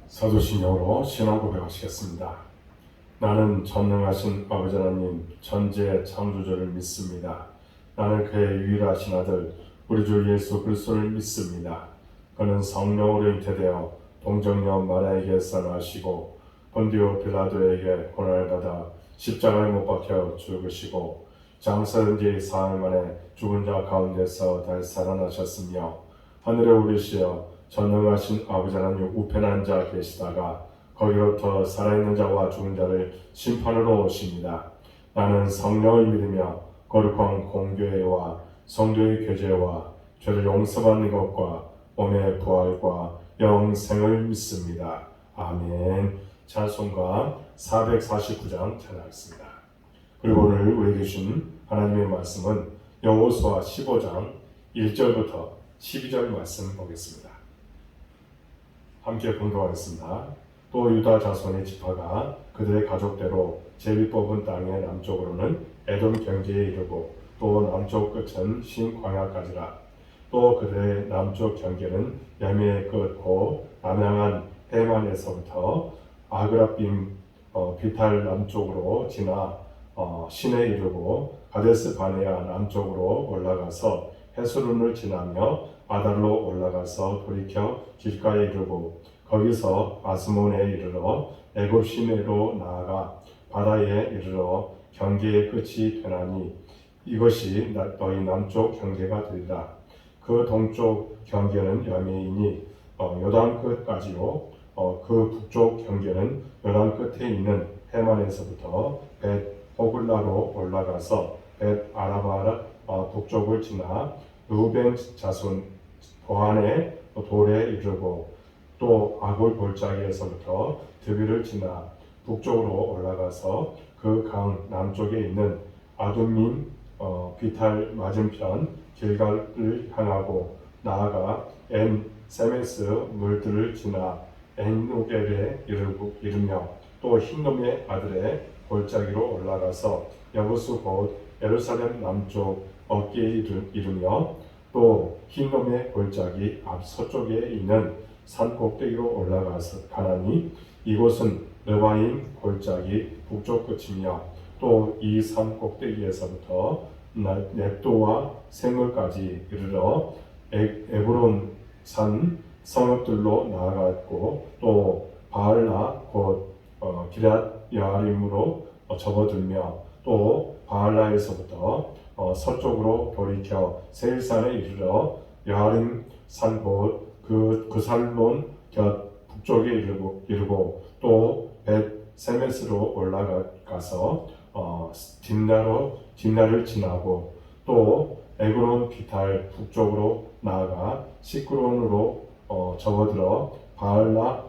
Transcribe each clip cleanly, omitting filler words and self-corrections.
사도신경으로 신앙 고백하시겠습니다. 나는 전능하신 아버지 하나님 전지의 창조주를 믿습니다. 나는 그의 유일하신 아들 우리 주 예수 그리스도를 믿습니다. 그는 성령으로 잉태되어 동정녀 마리아에게서 나시고 본디오 빌라도에게 고난을 받아 십자가에 못 박혀 죽으시고 장사된 지 사흘 만에 죽은 자 가운데서 다시 살아나셨으며 하늘에 오르시어 전능하신 아버지 하나님 우편에 앉아 계시다가 거기로부터 살아있는 자와 죽은 자를 심판으로 오십니다. 나는 성령을 믿으며 거룩한 공교회와 성도의 교제와 죄를 용서받는 것과 몸의 부활과 영생을 믿습니다. 아멘. 찬송가 449장 찬양하겠습니다. 그리고 오늘 우리에게 주신 하나님의 말씀은 여호수아 15장 1절부터 12절 말씀 보겠습니다. 함께 공동하겠습니다. 또 유다 자손의 지파가 그들의 가족대로 제비 뽑은 땅의 남쪽으로는 에돔 경계에 이르고 또 남쪽 끝은 신 광야까지라. 또 그들의 남쪽 경계는 야미의 끝 곧 남양한 해만에서부터 아그라빔 비탈 남쪽으로 지나 신에 이르고 가데스 바네아 남쪽으로 올라가서 헤스론을 지나며 아달로 올라가서 돌이켜 길가에 이르고 거기서 아스몬에 이르러 애굽 시내로 나아가 바다에 이르러 경계의 끝이 되나니 이것이 너희 남쪽 경계가 되리라. 그 동쪽 경계는 야미이니 요단 끝까지요. 그 북쪽 경계는 요단 끝에 있는 해만에서부터 벳 호글라로 올라가서 벳 아라바 북쪽을 지나 루벤 자손 보한의 돌에 이르고 또 아골 골짜기에서부터 드비를 지나 북쪽으로 올라가서 그 강 남쪽에 있는 아둠민 비탈 맞은편 길갈을 향하고 나아가 엔 세메스 물들을 지나 엔노겔에 이르며 또 흰놈의 아들의 골짜기로 올라가서 여부수 곧 예루살렘 남쪽 어깨에 이르며 또 흰놈의 골짜기 앞 서쪽에 있는 산 꼭대기로 올라가서 가나니 이곳은 르바임 골짜기 북쪽 끝이며 또 이 산 꼭대기에서부터 넵도와 생물까지 이르러 에브론 산 성읍들로 나아갔고 또 바알라 곧 기럇 여아림으로 접어들며 또 바알라에서부터 서쪽으로 돌이켜 세일산에 이르러 여아림 산 곧 그 산론 곁 북쪽에 이르고 또 벳 세메스로 올라가서 딥나를 지나고 또 에그론 비탈 북쪽으로 나아가 시크론으로 접어들어 바알라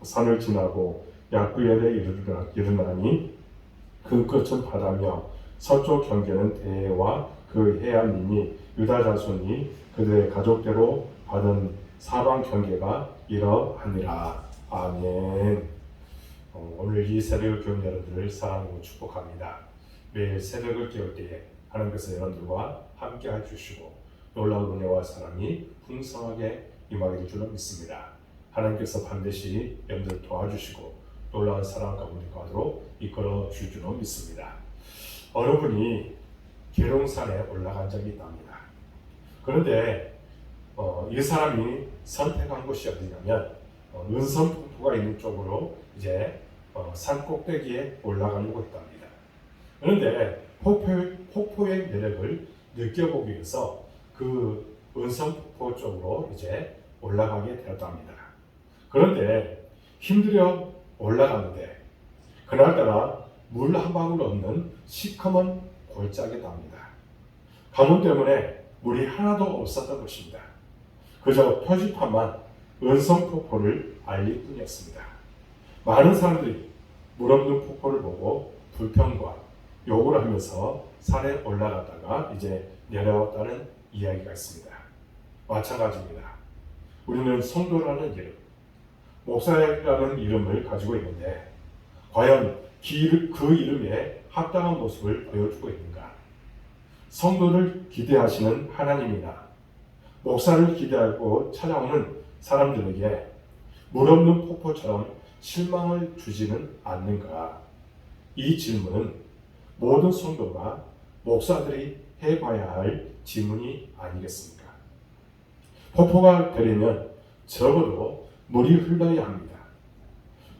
산을 지나고 야구엘에 이르나니 그 끝은 바다며 서쪽 경계는 대해와 그 해안이니 유다 자손이 그들의 가족대로 받은 사방 경계가 이러하니라. 아멘. 오늘 이 새벽을 깨운 여러분들을 사랑하고 축복합니다. 매일 새벽을 깨울 때에 하나님께서 여러분들과 함께 해주시고 놀라운 은혜와 사랑이 풍성하게 임하게 될 줄로 믿습니다. 하나님께서 반드시 여러분들 도와주시고 놀라운 사랑 가운데 가도록 이끌어 주실 줄로 믿습니다. 어느 분이 계룡산에 올라간 적이 있답니다. 그런데 이 사람이 선택한 곳이 어디냐면 은선폭포가 있는 쪽으로 이제 산 꼭대기에 올라가려고 했답니다. 그런데 폭포의 매력을 느껴보기 위해서 그 은선폭포 쪽으로 이제 올라가게 되었답니다. 그런데 힘들어 올라가는데 그날따라 물 한 방울 없는 시커먼 골짜기답니다. 가뭄 때문에 물이 하나도 없었던 것입니다. 그저 표지판만 은선폭포를 알릴 뿐이었습니다. 많은 사람들이 물 없는 폭포를 보고 불평과 욕을 하면서 산에 올라갔다가 이제 내려왔다는 이야기가 있습니다. 마찬가지입니다. 우리는 성도라는 이름, 목사라는 이름을 가지고 있는데 과연 그 이름에 합당한 모습을 보여주고 있는가? 성도를 기대하시는 하나님이나 목사를 기대하고 찾아오는 사람들에게 물 없는 폭포처럼 실망을 주지는 않는가? 이 질문은 모든 성도가 목사들이 해봐야 할 질문이 아니겠습니까? 폭포가 되려면 적어도 물이 흘러야 합니다.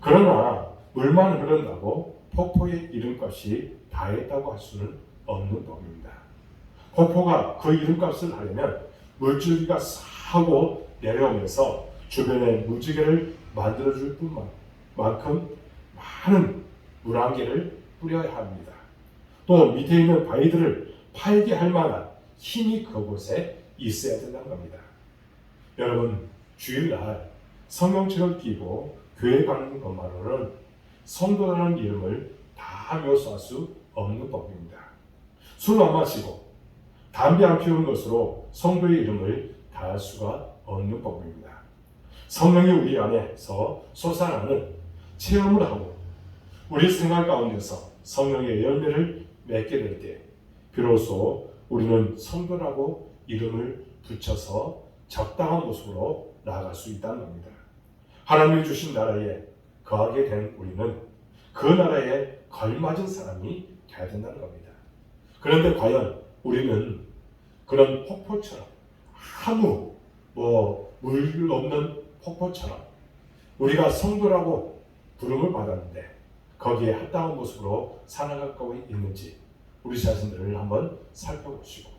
그러나 물만 흐른다고 폭포에 이름값이 다했다고 할 수는 없는 법입니다. 폭포가 그 이름값을 하려면 물줄기가 싸고 내려오면서 주변에 무지개를 만들어줄 뿐만큼 많은 물안개를 뿌려야 합니다. 또 밑에 있는 바위들을 팔게 할 만한 힘이 그곳에 있어야 된다는 겁니다. 여러분, 주일날 성경책을 끼고 교회 가는 것만으로는 성도라는 이름을 다 묘사할 수 없는 법입니다. 술 안 마시고 담배 안 피우는 것으로 성도의 이름을 다할 수가 없는 법입니다. 성령이 우리 안에서 솟아나는 체험을 하고 우리 생활 가운데서 성령의 열매를 맺게 될 때 비로소 우리는 성도라고 이름을 붙여서 적당한 모습으로 나아갈 수 있다는 겁니다. 하나님이 주신 나라에 거하게 된 우리는 그 나라에 걸맞은 사람이 되어야 된다는 겁니다. 그런데 과연 우리는 그런 폭포처럼 아무 물 없는 폭포처럼 우리가 성도라고 부름을 받았는데 거기에 합당한 모습으로 살아가고 있는지 우리 자신들을 한번 살펴보시고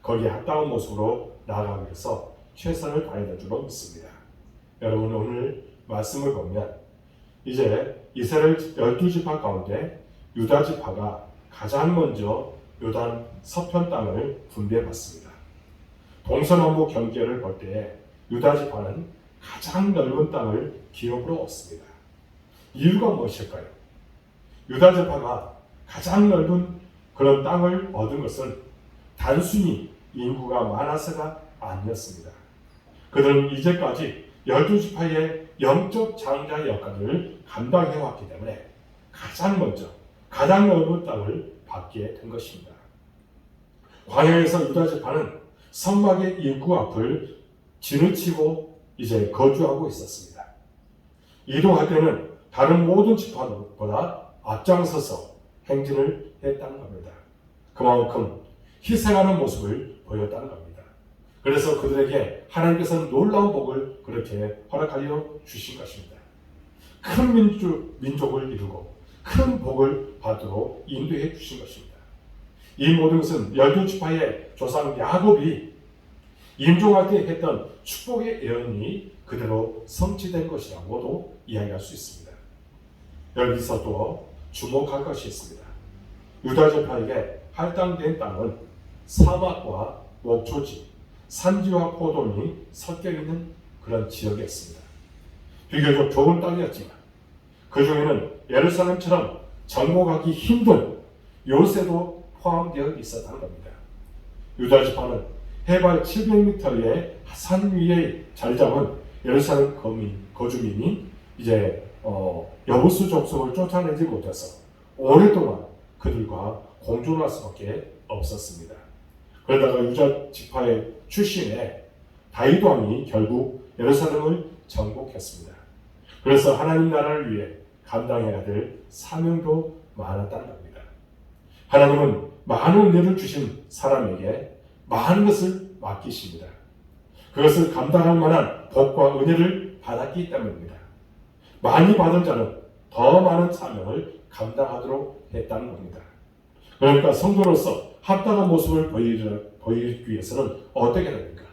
거기에 합당한 모습으로 나아가기 위해서 최선을 다해야 될 줄로 믿습니다. 여러분, 오늘 말씀을 보면 이제 이스라엘 12지파 가운데 유다지파가 가장 먼저 요단 서편 땅을 분배받습니다. 동서남북 경계를 볼 때 유다지파는 가장 넓은 땅을 기업으로 얻습니다. 이유가 무엇일까요? 유다지파가 가장 넓은 그런 땅을 얻은 것은 단순히 인구가 많아서가 아니었습니다. 그들은 이제까지 12지파의 영적 장자 역할을 감당해왔기 때문에 가장 먼저 가장 넓은 땅을 받게 된 것입니다. 광야에서 유다지파는 성막의 입구 앞을 지느치고 이제 거주하고 있었습니다. 이동할 때는 다른 모든 지파보다 앞장서서 행진을 했다는 겁니다. 그만큼 희생하는 모습을 보였다는 겁니다. 그래서 그들에게 하나님께서는 놀라운 복을 그렇게 허락하여 주신 것입니다. 큰 민족을 이루고 큰 복을 받도록 인도해 주신 것입니다. 이 모든 것은 12지파의 조상 야곱이 임종할 때 했던 축복의 예언이 그대로 성취된 것이라고도 이야기할 수 있습니다. 여기서 또 주목할 것이 있습니다. 유다지파에게 할당된 땅은 사막과 목초지, 산지와 포도원이 섞여 있는 그런 지역이었습니다. 비교적 좁은 땅이었지만 그 중에는 예루살렘처럼 정복하기 힘든 요새도 포함되어 있었다는 겁니다. 유다지파는 해발 700m의 산 위에 자리 잡은 예루살렘 거주민이 이제 여부수 족속을 쫓아내지 못해서 오랫동안 그들과 공존할 수밖에 없었습니다. 그러다가 유다 지파의 출신의 다윗 왕이 결국 예루살렘을 정복했습니다. 그래서 하나님 나라를 위해 감당해야 될 사명도 많았다는 겁니다. 하나님은 많은 은혜를 주신 사람에게 많은 것을 맡기십니다. 그것을 감당할 만한 복과 은혜를 받았기 때문입니다. 많이 받은 자는 더 많은 사명을 감당하도록 했다는 겁니다. 그러니까 성도로서 합당한 모습을 보이기 위해서는 어떻게 됩니까?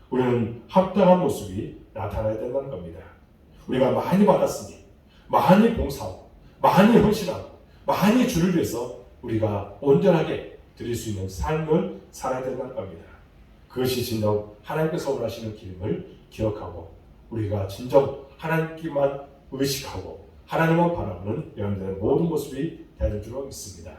우리는 합당한 모습이 나타나야 된다는 겁니다. 우리가 많이 받았으니 많이 봉사하고 많이 헌신하고 많이 주를 위해서 우리가 온전하게 드릴 수 있는 삶을 살아야 된다는 겁니다. 그것이 진정 하나님께서 원하시는 길임을 기억하고 우리가 진정 하나님께만 의식하고 하나님만 바라보는 여러분들의 모든 모습이 되는 줄로 믿습니다.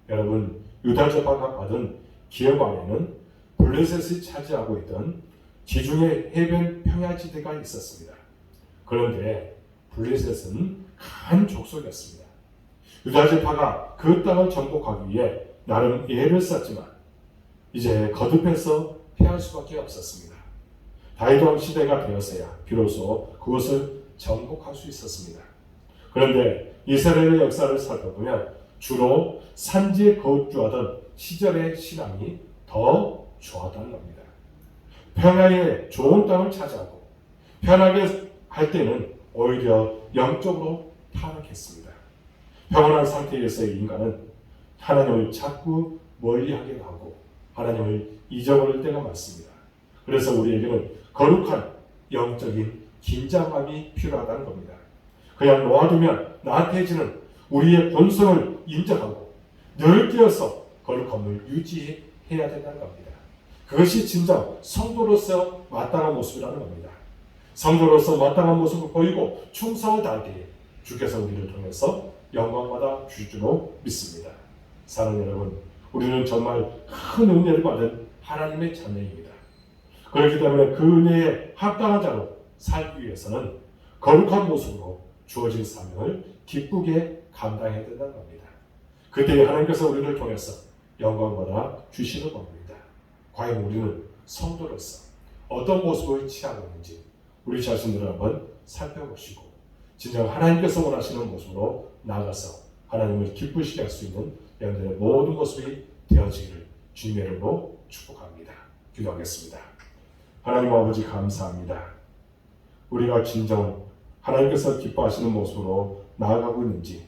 여러분, 유다지파가 받은 기업 안에는 블레셋이 차지하고 있던 지중해 해변 평야지대가 있었습니다. 그런데 블레셋은 큰 족속이었습니다. 유다지파가 그 땅을 정복하기 위해 나름 애를 썼지만 이제 거듭해서 패할 수밖에 없었습니다. 다윗 왕 시대가 되었어야 비로소 그것을 정복할 수 있었습니다. 그런데 이스라엘의 역사를 살펴보면 주로 산지에 거주하던 시절의 신앙이 더 좋았다는 겁니다. 평야에 좋은 땅을 차지하고 편하게 할 때는 오히려 영적으로 타락했습니다. 평온한 상태에서의 인간은 하나님을 자꾸 멀리하게 하고 하나님을 잊어버릴 때가 많습니다. 그래서 우리에게는 거룩한 영적인 긴장감이 필요하다는 겁니다. 그냥 놓아두면 나태해지는 우리의 본성을 인정하고 늘 깨어서 거룩함을 유지해야 된다는 겁니다. 그것이 진정 성도로서 마땅한 모습이라는 겁니다. 성도로서 마땅한 모습을 보이고 충성을 다할 때에 주께서 우리를 통해서 영광받아 주시로 믿습니다. 사랑하는 여러분, 우리는 정말 큰 은혜를 받은 하나님의 자녀입니다. 그렇기 때문에 그 은혜에 합당한 자로 살기 위해서는 거룩한 모습으로 주어진 사명을 기쁘게 감당해야 된다는 겁니다. 그때 하나님께서 우리를 통해서 영광받아 주시는 겁니다. 과연 우리는 성도로서 어떤 모습을 취하고 있는지 우리 자신들을 한번 살펴보시고 진정 하나님께서 원하시는 모습으로 나아가서 하나님을 기쁘시게 할 수 있는 여러분들의 모든 모습이 되어지기를 주님의 이름으로 축복합니다. 기도하겠습니다. 하나님 아버지 감사합니다. 우리가 진정 하나님께서 기뻐하시는 모습으로 나아가고 있는지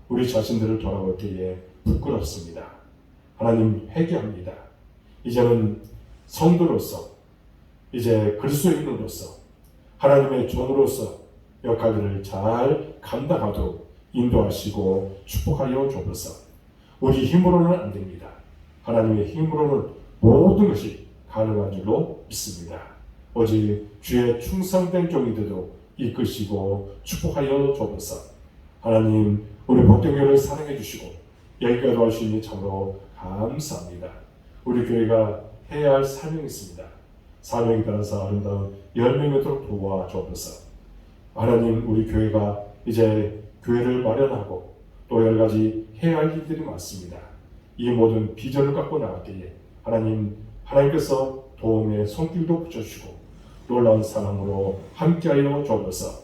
우리 자신들을 돌아볼 때에 부끄럽습니다. 하나님 회개합니다. 이제는 성도로서 이제 그리스도인으로서 하나님의 종으로서 역할들을 잘 감당하도록 인도하시고 축복하여 주옵소서. 우리 힘으로는 안 됩니다. 하나님의 힘으로는 모든 것이 가능한 줄로 믿습니다. 오직 주의 충성된 종이 되도록 이끄시고 축복하여 주옵소서. 하나님 우리 복된교회를 사랑해 주시고 여기까지 와주시니 참으로 감사합니다. 우리 교회가 해야 할 사명이 있습니다. 사명에 따라서 아름다운 열매가 되도록 도와주옵소서. 하나님 우리 교회가 이제 교회를 마련하고 또 여러 가지 해야 할 일들이 많습니다. 이 모든 비전을 갖고 나갈 때에 하나님께서 도움의 손길도 붙여주시고 놀라운 사랑으로 함께하여 주옵소서.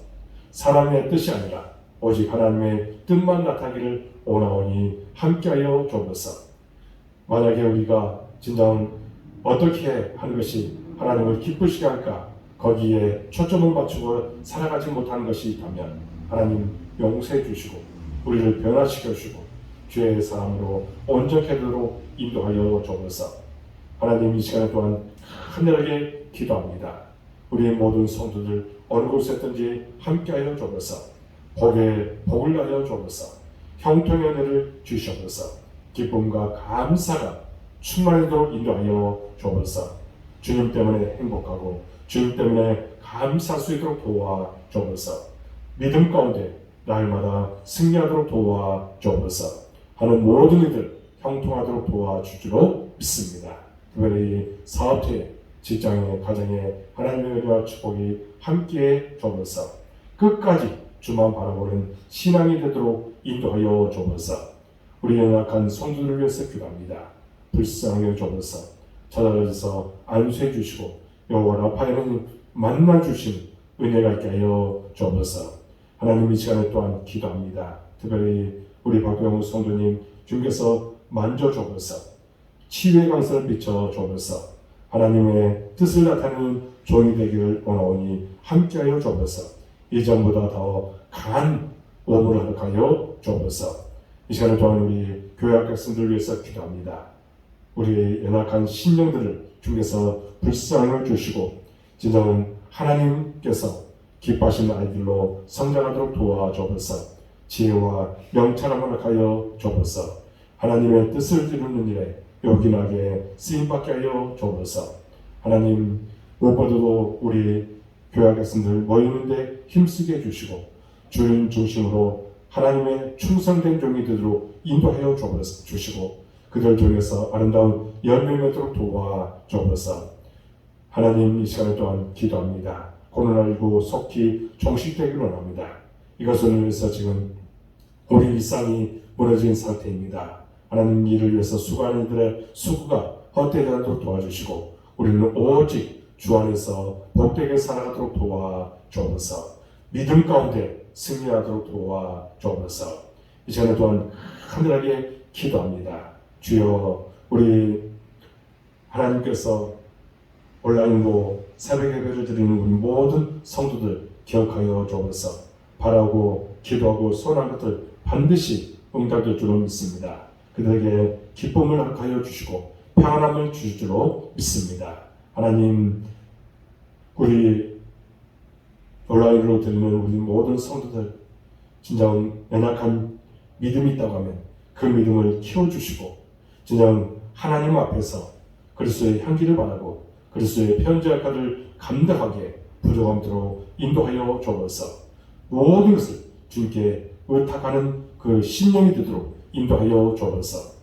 사람의 뜻이 아니라 오직 하나님의 뜻만 나타나기를 원하오니 함께하여 주옵소서. 만약에 우리가 진정 어떻게 하는 것이 하나님을 기쁘시게 할까 거기에 초점을 맞추고 살아가지 못하는 것이 있다면 하나님 용서해 주시고 우리를 변화시켜 주시고 주의 사람으로 온전케 되도록 인도하여 주옵소서. 하나님 이 시간에 또한 하늘에게 기도합니다. 우리의 모든 성도들 어느 곳에 있든지 함께하여 주옵소서. 복에 복을 하여 주옵소서. 형통의 은혜를 주시옵소서. 기쁨과 감사가 충만하도록 인도하여 주옵소서. 주님 때문에 행복하고 주님 때문에 감사할 수 있도록 도와 주옵소서. 믿음 가운데 날마다 승리하도록 도와 주옵소서. 하는 모든 이들 형통하도록 도와주기로 믿습니다. 특별히 사업체, 직장에, 가정에 하나님의 은혜와 축복이 함께 주옵소서. 끝까지 주만 바라보는 신앙이 되도록 인도하여 주옵소서. 우리 연약한 성도들을 위해서 기도합니다. 불쌍하게 주옵소서. 찾아가셔서 안수해 주시고 여호와 라파에는 만나 주신 은혜가 있게 하여 주옵소서. 하나님 이 시간에 또한 기도합니다. 특별히 우리 박병우 성도님 주님께서 만져 주옵소서. 치유의 강선을 비춰 주옵소서. 하나님의 뜻을 나타내는 종이 되기를 원하오니 함께하여 주옵소서. 이전보다 더 강한 몸으로 허락하여 주옵소서. 이 시간에 또한 우리 교회 학생들을 위해서 기도합니다. 우리의 연약한 심령들을 주께서 불쌍을 주시고 진정은 하나님께서 기뻐하시는 아이들로 성장하도록 도와주옵소서. 지혜와 명철함을 허락하여 주옵소서. 하나님의 뜻을 이루는 일에 요긴하게 쓰임받게 하여 주옵소서. 하나님 무엇보다도 우리 교회 학생들 모이는데 힘쓰게 해주시고 주님 중심으로 하나님의 충성된 종이 되도록 인도하여 주시고 그들 통해서 아름다운 열매를 맺도록 도와주옵소서. 하나님 이 시간에 또한 기도합니다. 코로나19 속히 종식되기를 원합니다. 이것을 위해서 지금 우리 일상이 무너진 상태입니다. 하나님 이를 위해서 수고하는 이들의 수고가 헛되지 않도록 도와주시고 우리는 오직 주 안에서 복되게 살아가도록 도와주옵소서. 믿음 가운데 승리하도록 도와주옵소서. 이 시간에 또한 하늘하게 기도합니다. 주여, 우리 하나님께서 온라인으로 새벽 예배를 드리는 우리 모든 성도들 기억하여 주옵소서. 바라고 기도하고 소원한 것들 반드시 응답될 줄로 믿습니다. 그들에게 기쁨을 허락하여 주시고 평안함을 주실 줄로 믿습니다. 하나님, 우리 온라인으로 드리는 우리 모든 성도들 진정 연약한 믿음이 있다고 하면 그 믿음을 키워주시고 진정 하나님 앞에서 그리스도의 향기를 바라고 그리스도의 편지 역할을 감당하게 부족함대로 인도하여 주옵소서. 모든 것을 주님께 의탁하는 그 심령이 되도록 인도하여 주옵소서.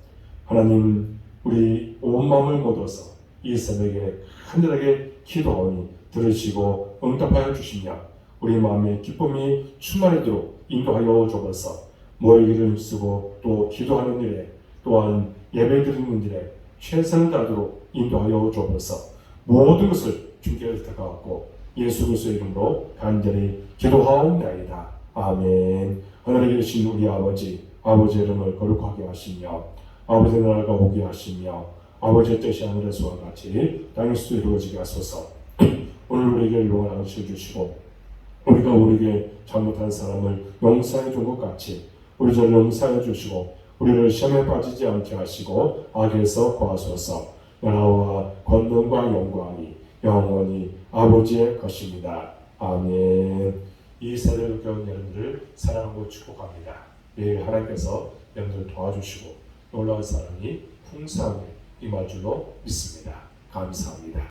하나님, 우리 온 마음을 모아서 이 새벽에 하늘에게 기도하오니 들으시고 응답하여 주시며 우리 마음에 기쁨이 충만하도록 인도하여 주옵소서. 모이기를 힘쓰고 또 기도하는 일에 또한 예배드리는 일에 최선을 다하도록 인도하여 주옵소서. 모든 것을 주께 의탁하고 예수 그리스도의 이름으로 간절히 기도하옵나이다. 아멘. 하늘에 계신 우리 아버지의 이름을 거룩하게 하시며 아버지의 나라가 오게 하시며 아버지의 뜻이 하늘에서와 같이 땅에서도 이루어지게 하소서. 오늘 우리에게 일용할 양식을 주시고 우리가 우리에게 잘못한 사람을 용서해 준 것 같이 우리 저를 용서해 주시고 우리를 시험에 빠지지 않게 하시고 악에서 구하소서. 나라와 권능과 영광이 영원히 아버지의 것입니다. 아멘. 이 새벽 교회 여러분들을 사랑하고 축복합니다. 매일 하나님께서 여러분들을 도와주시고 놀라운 사랑이 풍성하게 임할 줄로 믿습니다. 감사합니다.